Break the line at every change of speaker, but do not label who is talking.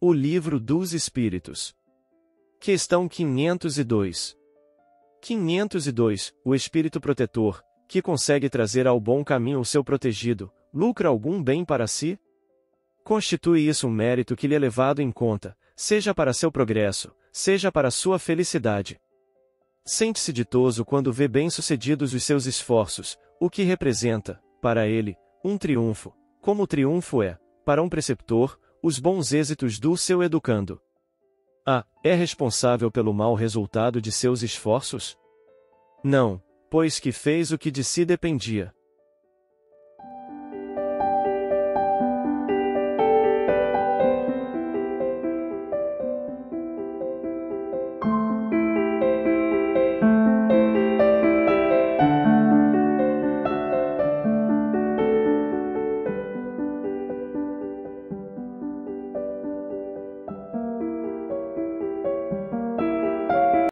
O Livro dos Espíritos. Questão 502. 502. O espírito protetor, que consegue trazer ao bom caminho o seu protegido, lucra algum bem para si? Constitui isso um mérito que lhe é levado em conta, seja para seu progresso, seja para sua felicidade. Sente-se ditoso quando vê bem-sucedidos os seus esforços, o que representa, para ele, um triunfo, como o triunfo é, para um preceptor, os bons êxitos do seu educando. É responsável pelo mau resultado de seus esforços? Não, pois que fez o que de si dependia.